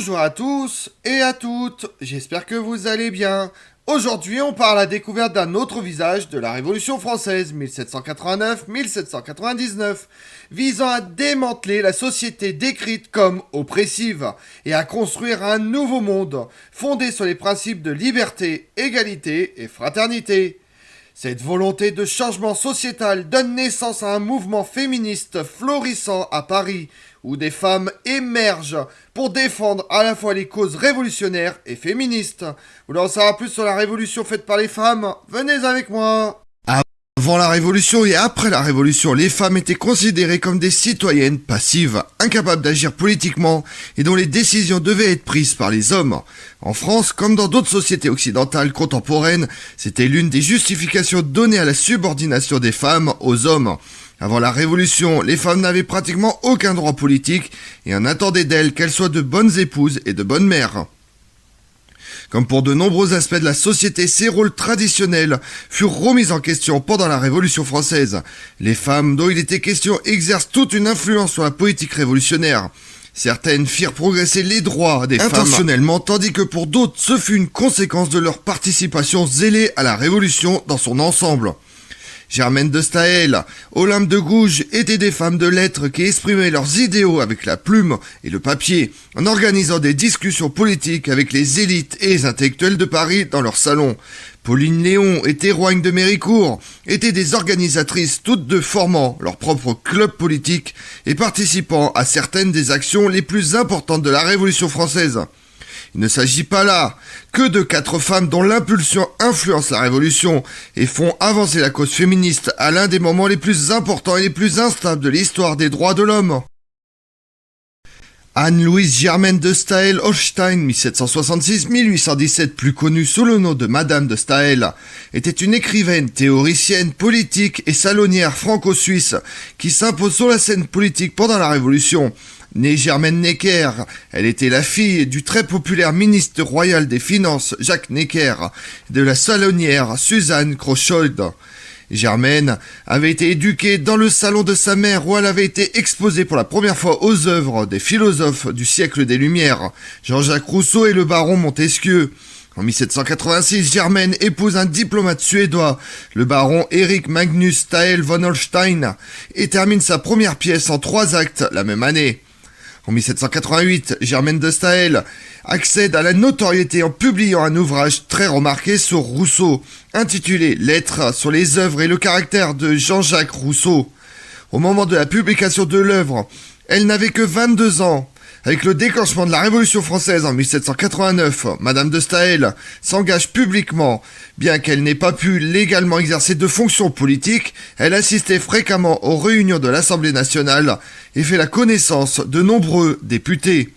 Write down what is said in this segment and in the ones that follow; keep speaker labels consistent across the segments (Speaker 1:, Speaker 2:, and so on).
Speaker 1: Bonjour à tous et à toutes, j'espère que vous allez bien. Aujourd'hui, on part à la découverte d'un autre visage de la Révolution française 1789-1799, visant à démanteler la société décrite comme oppressive et à construire un nouveau monde fondé sur les principes de liberté, égalité et fraternité. Cette volonté de changement sociétal donne naissance à un mouvement féministe florissant à Paris, où des femmes émergent pour défendre à la fois les causes révolutionnaires et féministes. Vous voulez en savoir plus sur la révolution faite par les femmes? Venez avec moi. Avant la Révolution et après la Révolution, les femmes étaient considérées comme des citoyennes passives, incapables d'agir politiquement et dont les décisions devaient être prises par les hommes. En France, comme dans d'autres sociétés occidentales contemporaines, c'était l'une des justifications données à la subordination des femmes aux hommes. Avant la Révolution, les femmes n'avaient pratiquement aucun droit politique et on attendait d'elles qu'elles soient de bonnes épouses et de bonnes mères. Comme pour de nombreux aspects de la société, ces rôles traditionnels furent remis en question pendant la Révolution française. Les femmes dont il était question exercent toute une influence sur la politique révolutionnaire. Certaines firent progresser les droits des femmes intentionnellement, tandis que pour d'autres, ce fut une conséquence de leur participation zélée à la Révolution dans son ensemble. Germaine de Staël, Olympe de Gouges étaient des femmes de lettres qui exprimaient leurs idéaux avec la plume et le papier, en organisant des discussions politiques avec les élites et les intellectuels de Paris dans leurs salons. Pauline Léon et Théroigne de Méricourt étaient des organisatrices toutes deux formant leur propre club politique et participant à certaines des actions les plus importantes de la Révolution française. Il ne s'agit pas là que de 4 femmes dont l'impulsion influence la Révolution et font avancer la cause féministe à l'un des moments les plus importants et les plus instables de l'histoire des droits de l'homme. Anne-Louise Germaine de Staël-Holstein, 1766-1817, plus connue sous le nom de Madame de Staël, était une écrivaine, théoricienne, politique et salonnière franco-suisse qui s'impose sur la scène politique pendant la Révolution. Née Germaine Necker, elle était la fille du très populaire ministre royal des Finances Jacques Necker et de la salonnière Suzanne Croschold. Germaine avait été éduquée dans le salon de sa mère où elle avait été exposée pour la première fois aux œuvres des philosophes du siècle des Lumières, Jean-Jacques Rousseau et le baron Montesquieu. En 1786, Germaine épouse un diplomate suédois, le baron Erik Magnus Staël von Holstein, et termine sa première pièce en 3 actes la même année. En 1788, Germaine de Staël accède à la notoriété en publiant un ouvrage très remarqué sur Rousseau, intitulé « Lettres sur les œuvres et le caractère de Jean-Jacques Rousseau ». Au moment de la publication de l'œuvre, elle n'avait que 22 ans. Avec le déclenchement de la Révolution française en 1789, Madame de Staël s'engage publiquement. Bien qu'elle n'ait pas pu légalement exercer de fonctions politiques, elle assistait fréquemment aux réunions de l'Assemblée nationale et fait la connaissance de nombreux députés.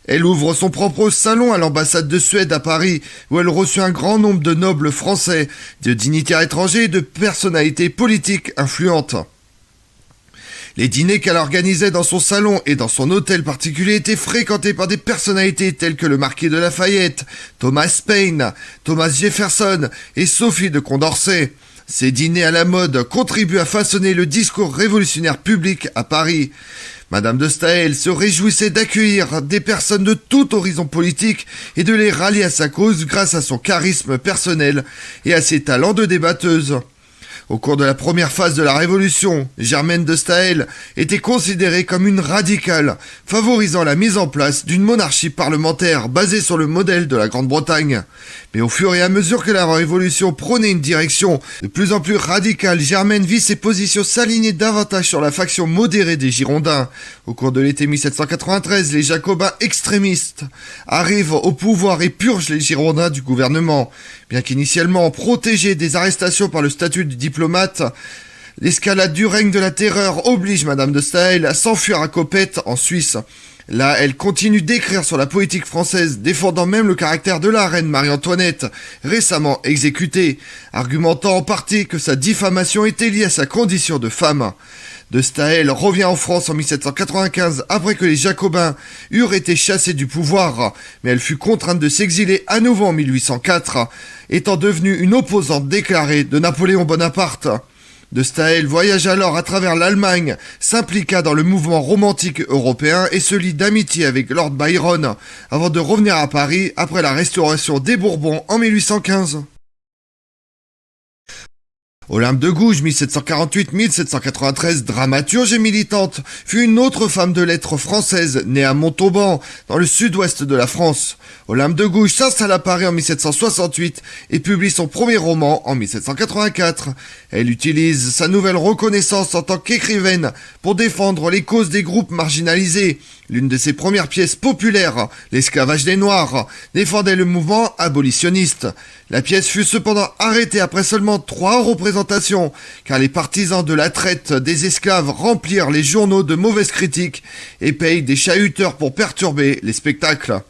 Speaker 1: Elle ouvre son propre salon à l'ambassade de Suède à Paris, où elle reçut un grand nombre de nobles français, de dignitaires étrangers et de personnalités politiques influentes. Les dîners qu'elle organisait dans son salon et dans son hôtel particulier étaient fréquentés par des personnalités telles que le marquis de Lafayette, Thomas Paine, Thomas Jefferson et Sophie de Condorcet. Ces dîners à la mode contribuent à façonner le discours révolutionnaire public à Paris. Madame de Staël se réjouissait d'accueillir des personnes de tout horizon politique et de les rallier à sa cause grâce à son charisme personnel et à ses talents de débatteuse. Au cours de la première phase de la Révolution, Germaine de Staël était considérée comme une radicale, favorisant la mise en place d'une monarchie parlementaire basée sur le modèle de la Grande-Bretagne. Mais au fur et à mesure que la Révolution prenait une direction de plus en plus radicale, Germaine vit ses positions s'aligner davantage sur la faction modérée des Girondins. Au cours de l'été 1793, les Jacobins extrémistes arrivent au pouvoir et purgent les Girondins du gouvernement. Bien qu'initialement protégée des arrestations par le statut du diplomate, l'escalade du règne de la terreur oblige Madame de Staël à s'enfuir à Coppet en Suisse. Là, elle continue d'écrire sur la politique française, défendant même le caractère de la reine Marie-Antoinette, récemment exécutée, argumentant en partie que sa diffamation était liée à sa condition de femme. De Staël revient en France en 1795 après que les Jacobins eurent été chassés du pouvoir, mais elle fut contrainte de s'exiler à nouveau en 1804, étant devenue une opposante déclarée de Napoléon Bonaparte. De Staël voyage alors à travers l'Allemagne, s'impliqua dans le mouvement romantique européen et se lie d'amitié avec Lord Byron, avant de revenir à Paris après la restauration des Bourbons en 1815. Olympe de Gouges, 1748-1793, dramaturge et militante, fut une autre femme de lettres française, née à Montauban, dans le sud-ouest de la France. Olympe de Gouges s'installe à Paris en 1768 et publie son premier roman en 1784. Elle utilise sa nouvelle reconnaissance en tant qu'écrivaine pour défendre les causes des groupes marginalisés. L'une de ses premières pièces populaires, L'esclavage des Noirs, défendait le mouvement abolitionniste. La pièce fut cependant arrêtée après seulement 3 représentations, car les partisans de la traite des esclaves remplirent les journaux de mauvaises critiques et payent des chahuteurs pour perturber les spectacles.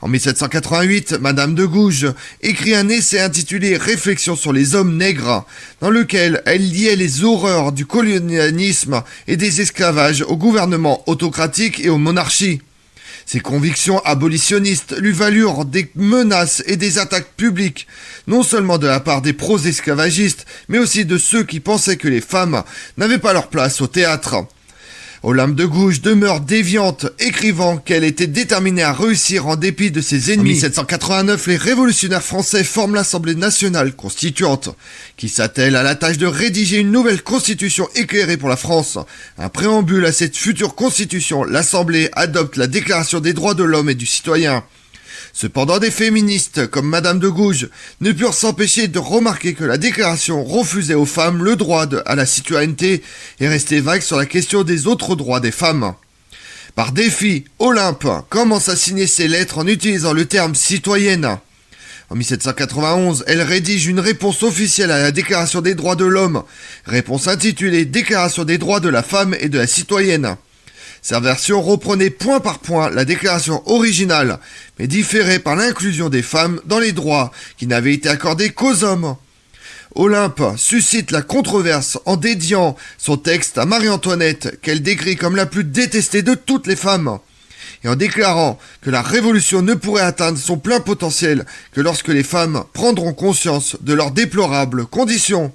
Speaker 1: En 1788, Madame de Gouges écrit un essai intitulé Réflexions sur les hommes nègres, dans lequel elle liait les horreurs du colonialisme et des esclavages au gouvernement autocratique et aux monarchies. Ses convictions abolitionnistes lui valurent des menaces et des attaques publiques, non seulement de la part des pro-esclavagistes, mais aussi de ceux qui pensaient que les femmes n'avaient pas leur place au théâtre. Olympe de Gouges demeure déviante, écrivant qu'elle était déterminée à réussir en dépit de ses ennemis. En 1789, les révolutionnaires français forment l'Assemblée nationale constituante, qui s'attelle à la tâche de rédiger une nouvelle constitution éclairée pour la France. Un préambule à cette future constitution, l'Assemblée adopte la Déclaration des droits de l'homme et du citoyen. Cependant, des féministes, comme Madame de Gouges, ne purent s'empêcher de remarquer que la déclaration refusait aux femmes le droit à la citoyenneté et restait vague sur la question des autres droits des femmes. Par défi, Olympe commence à signer ses lettres en utilisant le terme citoyenne. En 1791, elle rédige une réponse officielle à la Déclaration des droits de l'homme, réponse intitulée Déclaration des droits de la femme et de la citoyenne. Sa version reprenait point par point la déclaration originale, mais différait par l'inclusion des femmes dans les droits qui n'avaient été accordés qu'aux hommes. Olympe suscite la controverse en dédiant son texte à Marie-Antoinette, qu'elle décrit comme la plus détestée de toutes les femmes, et en déclarant que la révolution ne pourrait atteindre son plein potentiel que lorsque les femmes prendront conscience de leurs déplorables conditions.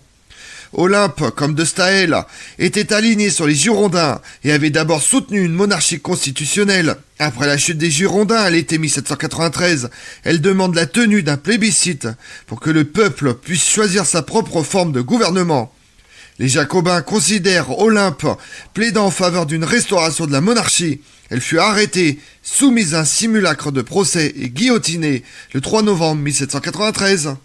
Speaker 1: Olympe, comme de Staël, était alignée sur les Girondins et avait d'abord soutenu une monarchie constitutionnelle. Après la chute des Girondins à l'été 1793, elle demande la tenue d'un plébiscite pour que le peuple puisse choisir sa propre forme de gouvernement. Les Jacobins considèrent Olympe plaidant en faveur d'une restauration de la monarchie. Elle fut arrêtée, soumise à un simulacre de procès et guillotinée le 3 novembre 1793.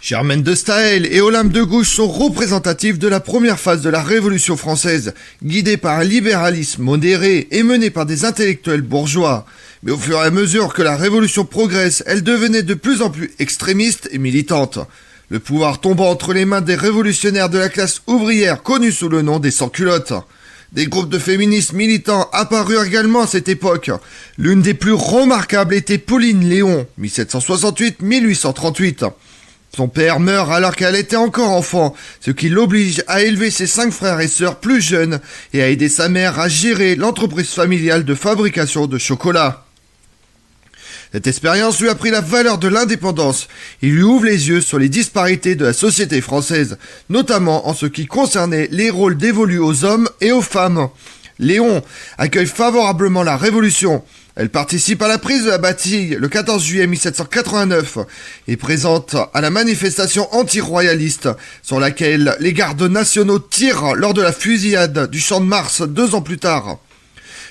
Speaker 1: Germaine de Staël et Olympe de Gouges sont représentatifs de la première phase de la Révolution française, guidée par un libéralisme modéré et menée par des intellectuels bourgeois. Mais au fur et à mesure que la Révolution progresse, elle devenait de plus en plus extrémiste et militante. Le pouvoir tombant entre les mains des révolutionnaires de la classe ouvrière connus sous le nom des sans-culottes. Des groupes de féministes militants apparurent également à cette époque. L'une des plus remarquables était Pauline Léon, 1768-1838. Son père meurt alors qu'elle était encore enfant, ce qui l'oblige à élever ses 5 frères et sœurs plus jeunes et à aider sa mère à gérer l'entreprise familiale de fabrication de chocolat. Cette expérience lui a appris la valeur de l'indépendance et lui ouvre les yeux sur les disparités de la société française, notamment en ce qui concernait les rôles dévolus aux hommes et aux femmes. Léon accueille favorablement la Révolution. Elle participe à la prise de la Bastille le 14 juillet 1789 et présente à la manifestation anti-royaliste sur laquelle les gardes nationaux tirent lors de la fusillade du Champ de Mars 2 ans plus tard.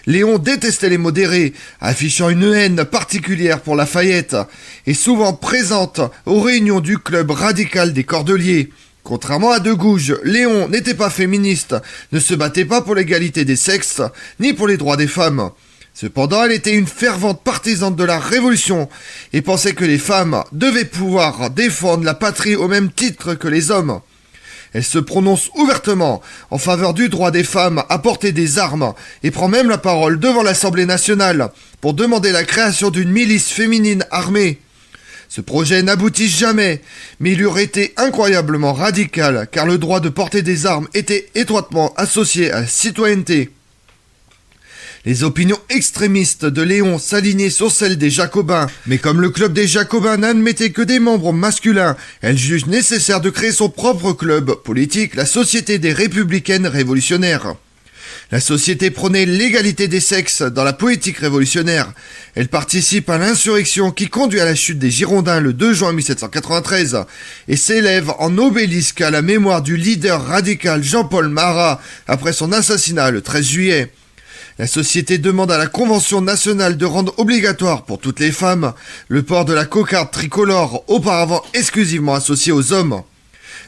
Speaker 1: Léon détestait les modérés, affichant une haine particulière pour Lafayette, et souvent présente aux réunions du club radical des Cordeliers. Contrairement à de Gouges, Léon n'était pas féministe, ne se battait pas pour l'égalité des sexes, ni pour les droits des femmes. Cependant, elle était une fervente partisane de la Révolution et pensait que les femmes devaient pouvoir défendre la patrie au même titre que les hommes. Elle se prononce ouvertement en faveur du droit des femmes à porter des armes et prend même la parole devant l'Assemblée nationale pour demander la création d'une milice féminine armée. Ce projet n'aboutit jamais, mais il aurait été incroyablement radical car le droit de porter des armes était étroitement associé à la citoyenneté. Les opinions extrémistes de Léon s'alignaient sur celles des Jacobins, mais comme le club des Jacobins n'admettait que des membres masculins, elle juge nécessaire de créer son propre club politique, la Société des Républicaines Révolutionnaires. La société prônait l'égalité des sexes dans la politique révolutionnaire. Elle participe à l'insurrection qui conduit à la chute des Girondins le 2 juin 1793 et s'élève en obélisque à la mémoire du leader radical Jean-Paul Marat après son assassinat le 13 juillet. La société demande à la Convention nationale de rendre obligatoire pour toutes les femmes le port de la cocarde tricolore, auparavant exclusivement associée aux hommes.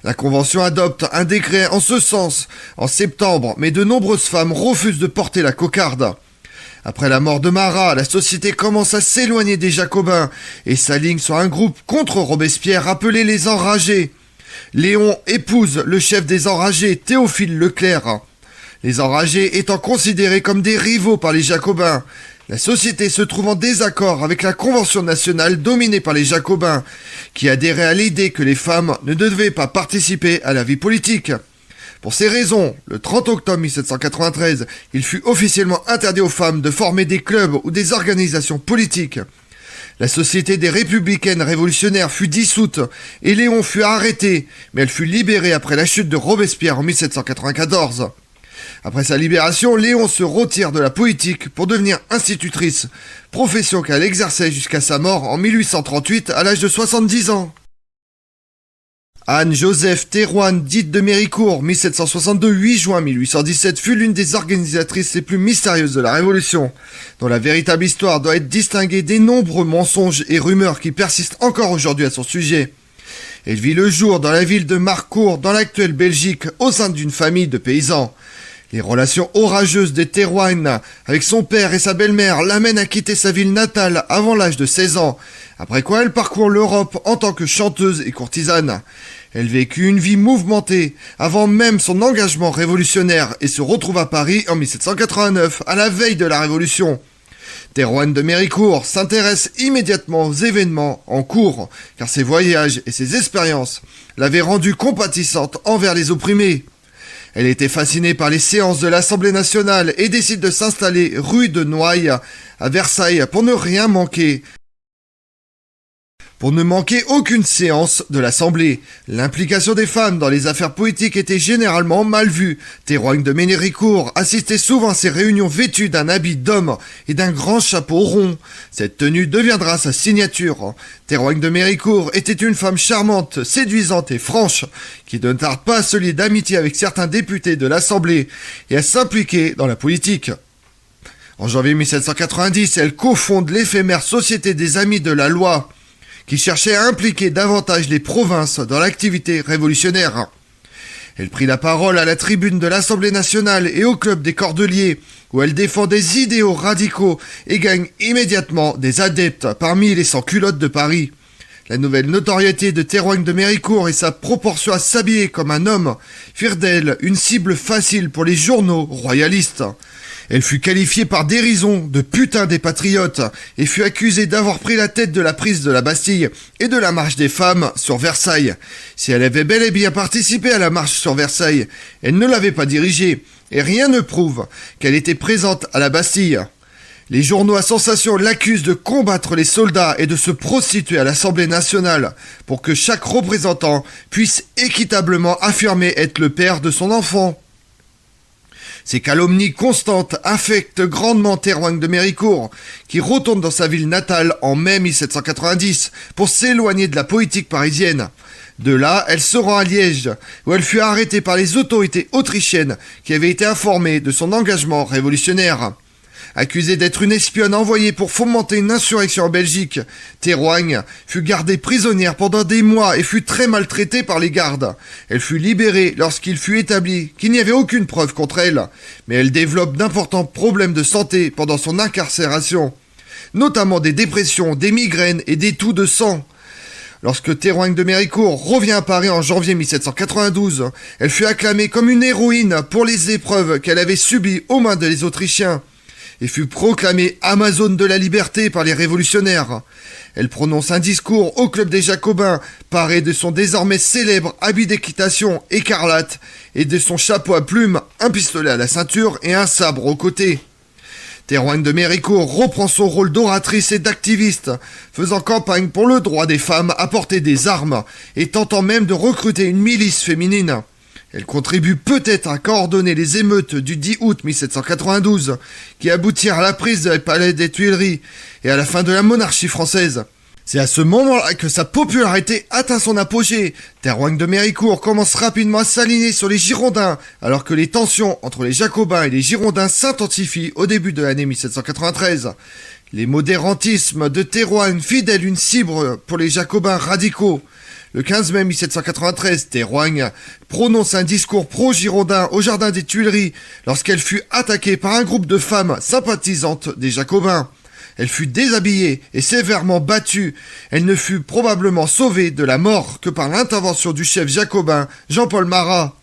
Speaker 1: La Convention adopte un décret en ce sens en septembre, mais de nombreuses femmes refusent de porter la cocarde. Après la mort de Marat, la société commence à s'éloigner des Jacobins et s'aligne sur un groupe contre Robespierre appelé les Enragés. Léon épouse le chef des Enragés, Théophile Leclerc. Les Enragés étant considérés comme des rivaux par les Jacobins. La société se trouve en désaccord avec la Convention nationale dominée par les Jacobins, qui adhéraient à l'idée que les femmes ne devaient pas participer à la vie politique. Pour ces raisons, le 30 octobre 1793, il fut officiellement interdit aux femmes de former des clubs ou des organisations politiques. La Société des Républicaines Révolutionnaires fut dissoute et Léon fut arrêté, mais elle fut libérée après la chute de Robespierre en 1794. Après sa libération, Léon se retire de la politique pour devenir institutrice, profession qu'elle exerçait jusqu'à sa mort en 1838 à l'âge de 70 ans. Anne-Joseph Théroigne, dite de Méricourt, 1762-8 juin 1817, fut l'une des organisatrices les plus mystérieuses de la Révolution, dont la véritable histoire doit être distinguée des nombreux mensonges et rumeurs qui persistent encore aujourd'hui à son sujet. Elle vit le jour dans la ville de Marcourt, dans l'actuelle Belgique, au sein d'une famille de paysans. Les relations orageuses des Théroigne avec son père et sa belle-mère l'amènent à quitter sa ville natale avant l'âge de 16 ans, après quoi elle parcourt l'Europe en tant que chanteuse et courtisane. Elle vécut une vie mouvementée avant même son engagement révolutionnaire et se retrouve à Paris en 1789, à la veille de la Révolution. Théroigne de Méricourt s'intéresse immédiatement aux événements en cours, car ses voyages et ses expériences l'avaient rendue compatissante envers les opprimés. Elle était fascinée par les séances de l'Assemblée nationale et décide de s'installer rue de Noailles à Versailles pour ne rien manquer. Pour ne manquer aucune séance de l'Assemblée. L'implication des femmes dans les affaires politiques était généralement mal vue. Théroigne de Méricourt assistait souvent à ces réunions vêtues d'un habit d'homme et d'un grand chapeau rond. Cette tenue deviendra sa signature. Théroigne de Méricourt était une femme charmante, séduisante et franche, qui ne tarde pas à se lier d'amitié avec certains députés de l'Assemblée et à s'impliquer dans la politique. En janvier 1790, elle cofonde l'éphémère Société des Amis de la Loi, qui cherchait à impliquer davantage les provinces dans l'activité révolutionnaire. Elle prit la parole à la tribune de l'Assemblée nationale et au club des Cordeliers, où elle défend des idéaux radicaux et gagne immédiatement des adeptes parmi les sans-culottes de Paris. La nouvelle notoriété de Théroigne de Méricourt et sa proportion à s'habiller comme un homme firent d'elle une cible facile pour les journaux royalistes. Elle fut qualifiée par dérision de putain des patriotes et fut accusée d'avoir pris la tête de la prise de la Bastille et de la marche des femmes sur Versailles. Si elle avait bel et bien participé à la marche sur Versailles, elle ne l'avait pas dirigée et rien ne prouve qu'elle était présente à la Bastille. Les journaux à sensation l'accusent de combattre les soldats et de se prostituer à l'Assemblée nationale pour que chaque représentant puisse équitablement affirmer être le père de son enfant. Ces calomnies constantes affectent grandement Théroigne de Méricourt, qui retourne dans sa ville natale en mai 1790 pour s'éloigner de la politique parisienne. De là, elle se rend à Liège, où elle fut arrêtée par les autorités autrichiennes qui avaient été informées de son engagement révolutionnaire. Accusée d'être une espionne envoyée pour fomenter une insurrection en Belgique, Théroigne fut gardée prisonnière pendant des mois et fut très maltraitée par les gardes. Elle fut libérée lorsqu'il fut établi qu'il n'y avait aucune preuve contre elle, mais elle développe d'importants problèmes de santé pendant son incarcération, notamment des dépressions, des migraines et des toux de sang. Lorsque Théroigne de Méricourt revient à Paris en janvier 1792, elle fut acclamée comme une héroïne pour les épreuves qu'elle avait subies aux mains des Autrichiens, et fut proclamée Amazone de la liberté par les révolutionnaires. Elle prononce un discours au club des Jacobins, parée de son désormais célèbre habit d'équitation écarlate et de son chapeau à plumes, un pistolet à la ceinture et un sabre au côté. Théroigne de Méricourt reprend son rôle d'oratrice et d'activiste, faisant campagne pour le droit des femmes à porter des armes et tentant même de recruter une milice féminine. Elle contribue peut-être à coordonner les émeutes du 10 août 1792, qui aboutirent à la prise du palais des Tuileries et à la fin de la monarchie française. C'est à ce moment-là que sa popularité atteint son apogée. Théroigne de Méricourt commence rapidement à s'aligner sur les Girondins, alors que les tensions entre les Jacobins et les Girondins s'intensifient au début de l'année 1793. Les modérantismes de Théroigne fidèlent une cible pour les Jacobins radicaux. Le 15 mai 1793, Théroigne prononce un discours pro-girondin au jardin des Tuileries lorsqu'elle fut attaquée par un groupe de femmes sympathisantes des Jacobins. Elle fut déshabillée et sévèrement battue. Elle ne fut probablement sauvée de la mort que par l'intervention du chef jacobin Jean-Paul Marat.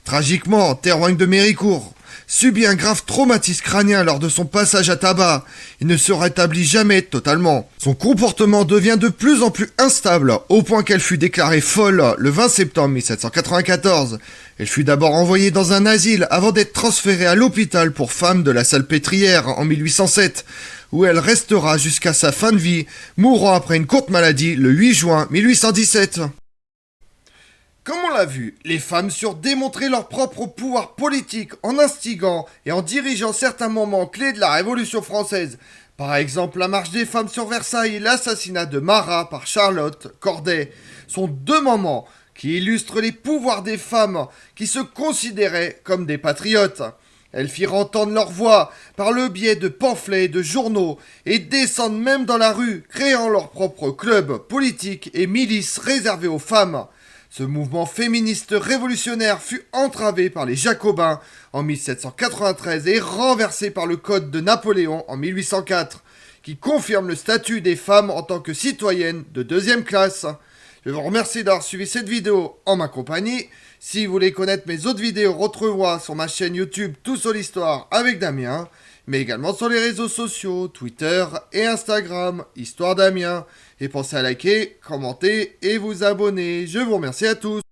Speaker 1: Tragiquement, Théroigne de Méricourt subit un grave traumatisme crânien lors de son passage à tabac. Il ne se rétablit jamais totalement. Son comportement devient de plus en plus instable, au point qu'elle fut déclarée folle le 20 septembre 1794. Elle fut d'abord envoyée dans un asile avant d'être transférée à l'hôpital pour femmes de la Salpêtrière en 1807, où elle restera jusqu'à sa fin de vie, mourant après une courte maladie le 8 juin 1817. Comme on l'a vu, les femmes surent démontrer leur propre pouvoir politique en instigant et en dirigeant certains moments clés de la Révolution française. Par exemple, la marche des femmes sur Versailles et l'assassinat de Marat par Charlotte Corday sont deux moments qui illustrent les pouvoirs des femmes qui se considéraient comme des patriotes. Elles firent entendre leur voix par le biais de pamphlets et de journaux et descendent même dans la rue, créant leur propre club politique et milices réservés aux femmes. Ce mouvement féministe révolutionnaire fut entravé par les Jacobins en 1793 et renversé par le Code de Napoléon en 1804, qui confirme le statut des femmes en tant que citoyennes de deuxième classe. Je vous remercie d'avoir suivi cette vidéo en ma compagnie. Si vous voulez connaître mes autres vidéos, retrouvez-moi sur ma chaîne YouTube Tout sur l'Histoire avec Damien, mais également sur les réseaux sociaux, Twitter et Instagram, Histoire Damien. Et pensez à liker, commenter et vous abonner. Je vous remercie à tous.